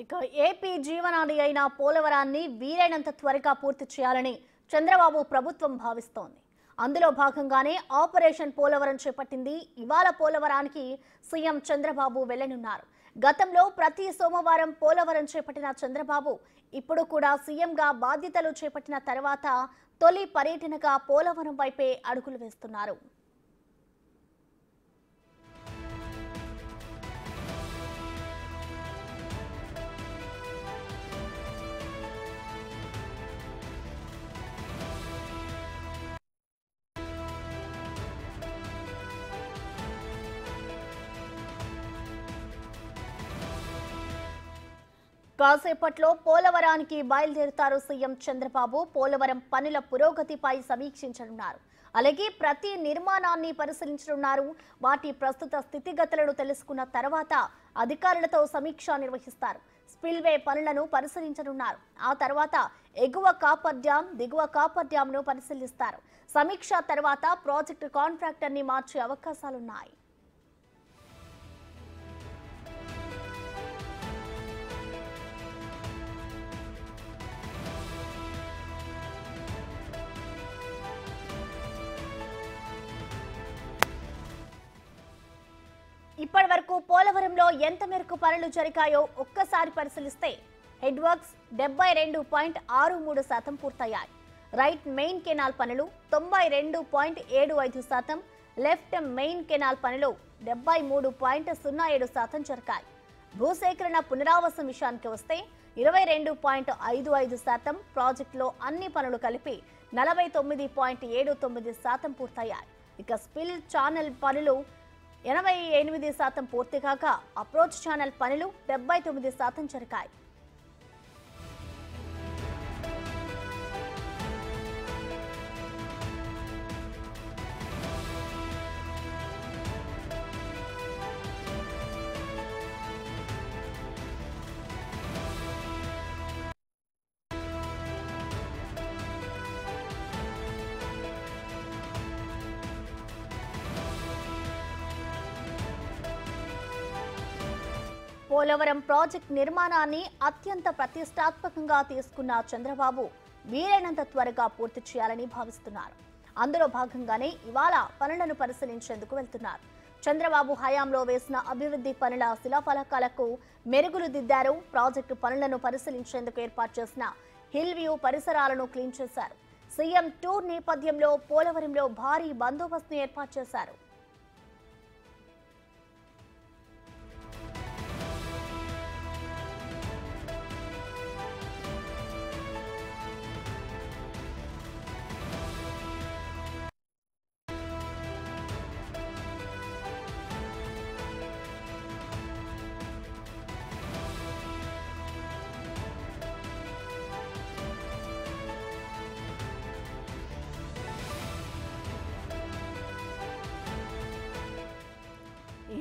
ఇక ఏపీ జీవనాడి అయిన పోలవరాన్ని వీలైనంత త్వరగా పూర్తి చేయాలని చంద్రబాబు ప్రభుత్వం భావిస్తోంది. అందులో భాగంగానే ఆపరేషన్ పోలవరం చేపట్టింది. ఇవాళ పోలవరానికి సీఎం చంద్రబాబు వెళ్లనున్నారు. గతంలో ప్రతి సోమవారం పోలవరం చేపట్టిన చంద్రబాబు ఇప్పుడు కూడా సీఎంగా బాధ్యతలు చేపట్టిన తర్వాత తొలి పర్యటనగా పోలవరం వైపే అడుగులు వేస్తున్నారు. కాసేపట్లో పోలవరానికి బయలుదేరుతారు సీఎం చంద్రబాబు. పోలవరం పనుల పురోగతిపై సమీక్షించనున్నారు. అలాగే ప్రతి నిర్మాణాన్ని పరిశీలించనున్నారు. వాటి ప్రస్తుత స్థితిగతులను తెలుసుకున్న తర్వాత అధికారులతో సమీక్ష నిర్వహిస్తారు. స్పిల్వే పనులను పరిశీలించనున్నారు. ఆ తర్వాత ఎగువ కాపర్ డ్యాం, దిగువ కాపర్ డ్యాంను పరిశీలిస్తారు. సమీక్ష తర్వాత ప్రాజెక్టు కాంట్రాక్టర్ని మార్చే అవకాశాలున్నాయి. ఇప్పటి వరకు పోలవరంలో ఎంత మేరకు పనులు జరిగాయో ఒక్కసారి పరిశీలిస్తే హెడ్ వర్క్స్ 72.63% పూర్తయ్యాయి. రైట్ మెయిన్ కెనాల్ పనులు 92.75%, లెఫ్ట్ మెయిన్ కెనాల్ పనులు 73.07% జరిగాయి. భూసేకరణ పునరావాసం విషయానికి వస్తే 22.55%, ప్రాజెక్టులో అన్ని పనులు కలిపి 49.79% పూర్తయ్యాయి. ఇక స్పిల్ ఛానల్ పనులు 88% పూర్తి కాక అప్రోచ్ ఛానల్ పనులు 79% జరిగాయి. పోలవరం ప్రాజెక్ట్ నిర్మాణాన్ని అత్యంత ప్రతిష్టాత్మకంగా తీసుకున్న చంద్రబాబు వీలైనంత త్వరగా పూర్తి చేయాలని భావిస్తున్నారు. అందులో భాగంగానే ఇవాళ పనులను పరిశీలించేందుకు వెళ్తున్నారు. చంద్రబాబు హయాంలో వేసిన అభివృద్ధి పనుల శిలాఫలకాలకు మెరుగులు దిద్దారు. ప్రాజెక్టు పనులను పరిశీలించేందుకు ఏర్పాటు చేసిన హిల్ వ్యూ పరిసరాలను క్లీన్ చేశారు. సీఎం టూర్ నేపథ్యంలో పోలవరంలో భారీ బందోబస్తును ఏర్పాటు చేశారు.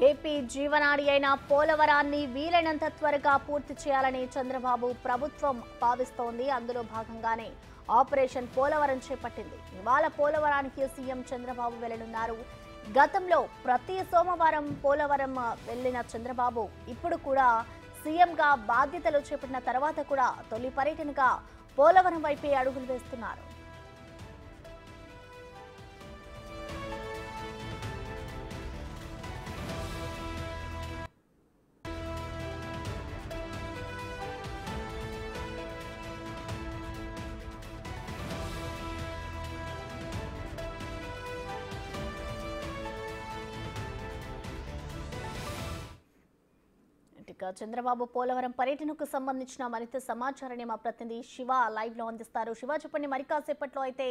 ఏపీ జీవనాడి అయిన పోలవరాన్ని వీలైనంత త్వరగా పూర్తి చేయాలని చంద్రబాబు ప్రభుత్వం భావిస్తోంది. అందులో భాగంగానే ఆపరేషన్ పోలవరం చేపట్టింది. ఇవాళ పోలవరానికి సీఎం చంద్రబాబు వెళ్లనున్నారు. గతంలో ప్రతి సోమవారం పోలవరం వెళ్లిన చంద్రబాబు ఇప్పుడు కూడా సీఎంగా బాధ్యతలు చేపట్టిన తర్వాత కూడా తొలి పర్యటనగా పోలవరం వైపే అడుగులు వేస్తున్నారు. చంద్రబాబు పోలవరం పర్యటనకు సంబంధించిన మరింత సమాచారాన్ని మా ప్రతినిధి శివ లైవ్ లో అందిస్తారు. శివ, చెప్పండి, మరి కాసేపట్లో అయితే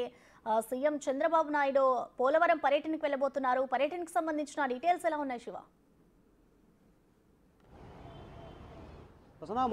సీఎం చంద్రబాబు నాయుడు పోలవరం పర్యటనకు వెళ్ళబోతున్నారు. పర్యటనకు సంబంధించిన డీటెయిల్స్ ఎలా ఉన్నాయి శివ?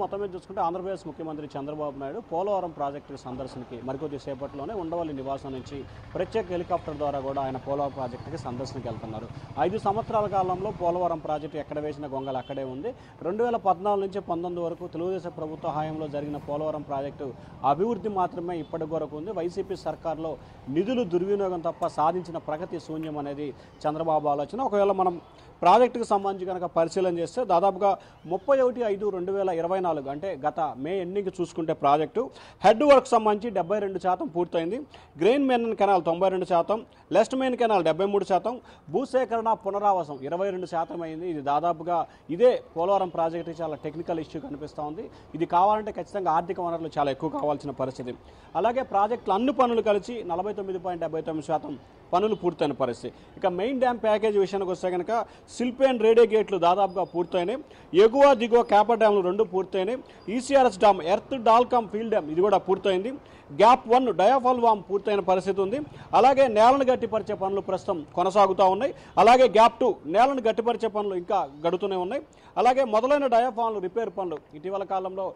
మొత్తం మీద చూసుకుంటే ఆంధ్రప్రదేశ్ ముఖ్యమంత్రి చంద్రబాబు నాయుడు పోలవరం ప్రాజెక్టు సందర్శనకి మరికొద్ది సేపట్లోనే ఉండవల్లి నివాసం నుంచి ప్రత్యేక హెలికాప్టర్ ద్వారా కూడా ఆయన పోలవరం ప్రాజెక్టుకి సందర్శనకి వెళ్తున్నారు. 5 సంవత్సరాల కాలంలో పోలవరం ప్రాజెక్టు ఎక్కడ వేసిన గొంగలు అక్కడే ఉంది. 2014 నుంచి 19 వరకు తెలుగుదేశం ప్రభుత్వ హయాంలో జరిగిన పోలవరం ప్రాజెక్టు అభివృద్ధి మాత్రమే ఇప్పటి వరకు ఉంది. వైసీపీ సర్కార్లో నిధులు దుర్వినియోగం తప్ప సాధించిన ప్రగతి శూన్యం అనేది చంద్రబాబు ఆలోచన. ఒకవేళ మనం ప్రాజెక్టుకు సంబంధించి కనుక పరిశీలన చేస్తే దాదాపుగా 31/5/2024 అంటే గత మే ఎండింగ్ చూసుకుంటే ప్రాజెక్టు హెడ్ వర్క్ సంబంధించి 72% పూర్తయింది. Grain main canal 92%, left main canal 73%, భూసేకరణ పునరావాసం 22% అయింది. ఇది దాదాపుగా ఇదే పోలవరం ప్రాజెక్టు చాలా టెక్నికల్ ఇష్యూ కనిపిస్తూ ఉంది. ఇది కావాలంటే ఖచ్చితంగా ఆర్థిక వనరులు చాలా ఎక్కువ కావాల్సిన పరిస్థితి. అలాగే ప్రాజెక్టులు అన్ని పనులు కలిసి 49.79% పనులు పూర్తయిన పరిస్థితి. ఇక మెయిన్ డ్యామ్ ప్యాకేజీ విషయానికి వస్తే కనుక సిల్పేన్ రేడియో గేట్లు దాదాపుగా పూర్తయినాయి. ఎగువ దిగువ క్యాపర్ డ్యామ్లు 2 పూర్తయినాయి. ఈసీఆర్ఎస్ డ్యామ్ ఎర్త్ డాల్కమ్ ఫీల్డ్ డ్యామ్ ఇది కూడా పూర్తయింది. గ్యాప్ 1 డయాఫాల్ వామ్ పూర్తయిన పరిస్థితి ఉంది. అలాగే నేలను గట్టిపరిచే పనులు ప్రస్తుతం కొనసాగుతూ ఉన్నాయి. అలాగే గ్యాప్ 2 నేలను గట్టిపరిచే పనులు ఇంకా గడుతూనే ఉన్నాయి. అలాగే మొదలైన డయాఫామ్లు రిపేర్ పనులు ఇటీవల కాలంలో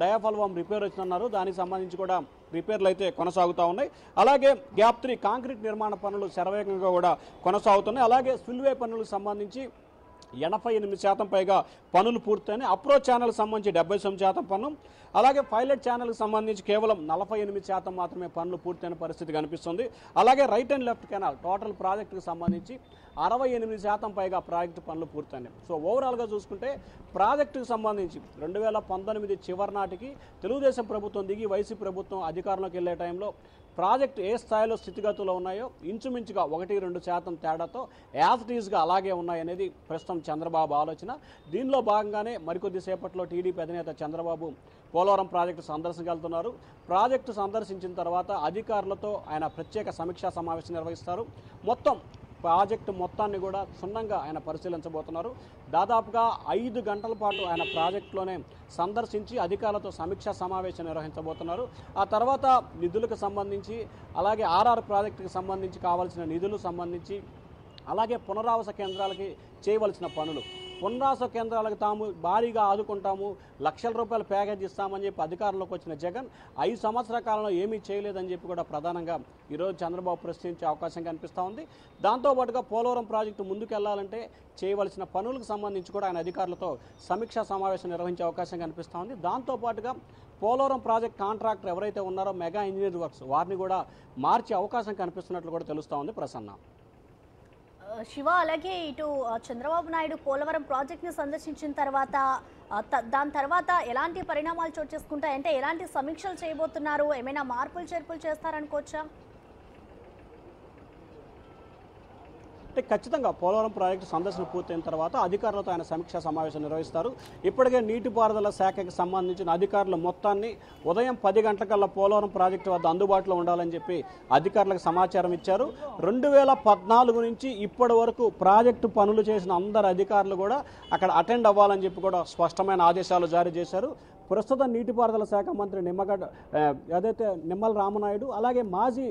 డయాఫాల్ వామ్ రిపేర్ వచ్చిస్తున్నారు. దానికి సంబంధించి కూడా రిపేర్లు అయితే కొనసాగుతూ ఉన్నాయి. అలాగే గ్యాప్ 3 కాంక్రీట్ నిర్మాణ పనులు శరవేగంగా కూడా కొనసాగుతున్నాయి. అలాగే స్పిల్వే పనులకు సంబంధించి 88% పైగా పనులు పూర్తయినాయి. అప్రోచ్ ఛానల్ సంబంధించి 77% పనులు, అలాగే పైలట్ ఛానల్కి సంబంధించి కేవలం 48% మాత్రమే పనులు పూర్తయిన పరిస్థితి కనిపిస్తుంది. అలాగే right and left canal total ప్రాజెక్టుకు సంబంధించి 68% పైగా ప్రాజెక్టు పనులు పూర్తయినాయి. సో ఓవరాల్గా చూసుకుంటే ప్రాజెక్టుకు సంబంధించి 2019 చివరి నాటికి తెలుగుదేశం ప్రభుత్వం దిగి వైసీపీ ప్రభుత్వం అధికారంలోకి వెళ్లే టైంలో ప్రాజెక్టు ఏ స్థాయిలో స్థితిగతులు ఉన్నాయో ఇంచుమించుగా 1-2% తేడాతో యాజ్ ఇట్ ఈజ్గా అలాగే ఉన్నాయనేది ప్రస్తుతం చంద్రబాబు ఆలోచన. దీనిలో భాగంగానే మరికొద్ది సేపట్లో టీడీపీ అధినేత చంద్రబాబు పోలవరం ప్రాజెక్టు సందర్శనకు వెళ్తున్నారు. ప్రాజెక్టు సందర్శించిన తర్వాత అధికారులతో ఆయన ప్రత్యేక సమీక్షా సమావేశం నిర్వహిస్తారు. మొత్తం ప్రాజెక్టు మొత్తాన్ని కూడా క్షుణ్ణంగా ఆయన పరిశీలించబోతున్నారు. దాదాపుగా 5 గంటల పాటు ఆయన ప్రాజెక్టులోనే సందర్శించి అధికారులతో సమీక్షా సమావేశం నిర్వహించబోతున్నారు. ఆ తర్వాత నిధులకు సంబంధించి అలాగే ఆర్ఆర్ ప్రాజెక్టుకు సంబంధించి కావాల్సిన నిధులు సంబంధించి అలాగే పునరావాస కేంద్రాలకి చేయవలసిన పనులు, పునరావాస కేంద్రాలకు తాము భారీగా ఆదుకుంటాము, లక్షల రూపాయల ప్యాకేజ్ ఇస్తామని చెప్పి అధికారంలోకి వచ్చిన జగన్ 5 సంవత్సరాల కాలంలో ఏమీ చేయలేదని చెప్పి కూడా ప్రధానంగా ఈరోజు చంద్రబాబు ప్రశ్నించే అవకాశం కనిపిస్తూ ఉంది. దాంతోపాటుగా పోలవరం ప్రాజెక్టు ముందుకెళ్లాలంటే చేయవలసిన పనులకు సంబంధించి కూడా ఆయన అధికారులతో సమీక్షా సమావేశం నిర్వహించే అవకాశం కనిపిస్తూ ఉంది. దాంతోపాటుగా పోలవరం ప్రాజెక్ట్ కాంట్రాక్టర్ ఎవరైతే ఉన్నారో మెగా ఇంజనీర్ వర్క్స్ వారిని కూడా మార్చే అవకాశం కనిపిస్తున్నట్లు కూడా తెలుస్తూ ఉంది. ప్రసన్న శివ, అలాగే ఇటు చంద్రబాబు నాయుడు పోలవరం ప్రాజెక్ట్ని సందర్శించిన తర్వాత దాని తర్వాత ఎలాంటి పరిణామాలు చోటు చేసుకుంటాయి, అంటే ఎలాంటి సమీక్షలు చేయబోతున్నారు, ఏమైనా మార్పులు చేర్పులు చేస్తారనుకోవచ్చా? అంటే ఖచ్చితంగా పోలవరం ప్రాజెక్టు సందర్శన పూర్తయిన తర్వాత అధికారులతో ఆయన సమీక్షా సమావేశం నిర్వహిస్తారు. ఇప్పటికే నీటిపారుదల శాఖకి సంబంధించిన అధికారులు మొత్తాన్ని ఉదయం 10 గంటలకల్లా పోలవరం ప్రాజెక్టు వద్ద అందుబాటులో ఉండాలని చెప్పి అధికారులకు సమాచారం ఇచ్చారు. 2014 నుంచి ఇప్పటి వరకు ప్రాజెక్టు పనులు చేసిన అందరు అధికారులు కూడా అక్కడ అటెండ్ అవ్వాలని చెప్పి కూడా స్పష్టమైన ఆదేశాలు జారీ చేశారు. ప్రస్తుత నీటిపారుదల శాఖ మంత్రి నిమ్మల రామనాయుడు అలాగే మాజీ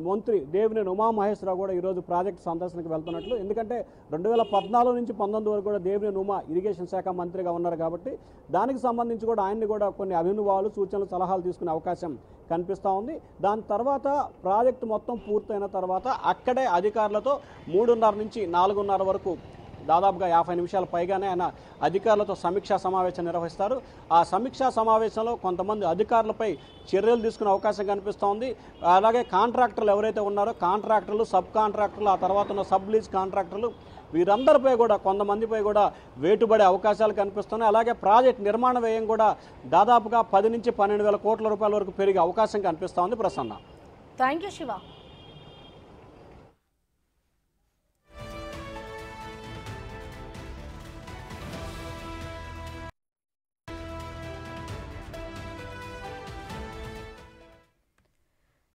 మంత్రి దేవినేని ఉమామహేశ్వరరావు కూడా ఈరోజు ప్రాజెక్టు సందర్శనకు వెళ్తున్నట్లు, ఎందుకంటే 2014 నుంచి 2019 వరకు కూడా దేవినేని ఉమా ఇరిగేషన్ శాఖ మంత్రిగా ఉన్నారు కాబట్టి దానికి సంబంధించి కూడా ఆయన్ని కూడా కొన్ని అభినవాలు సూచనలు సలహాలు తీసుకునే అవకాశం కనిపిస్తూ ఉంది. దాని తర్వాత ప్రాజెక్టు మొత్తం పూర్తయిన తర్వాత అక్కడే అధికారులతో 3:30 నుంచి 4:30 వరకు దాదాపుగా 50 నిమిషాల పైగానే ఆయన అధికారులతో సమీక్షా సమావేశం నిర్వహిస్తారు. ఆ సమీక్షా సమావేశంలో కొంతమంది అధికారులపై చర్యలు తీసుకునే అవకాశం కనిపిస్తోంది. అలాగే కాంట్రాక్టర్లు ఎవరైతే ఉన్నారో కాంట్రాక్టర్లు, సబ్ కాంట్రాక్టర్లు, ఆ తర్వాత ఉన్న సబ్ లీజ్ కాంట్రాక్టర్లు వీరందరిపై కూడా కొంతమందిపై కూడా వేటుబడే అవకాశాలు కనిపిస్తున్నాయి. అలాగే ప్రాజెక్ట్ నిర్మాణ వ్యయం కూడా దాదాపుగా 10 నుంచి 12 వేల కోట్ల రూపాయల వరకు పెరిగే అవకాశం కనిపిస్తోంది. Prasanna, thank you Shiva.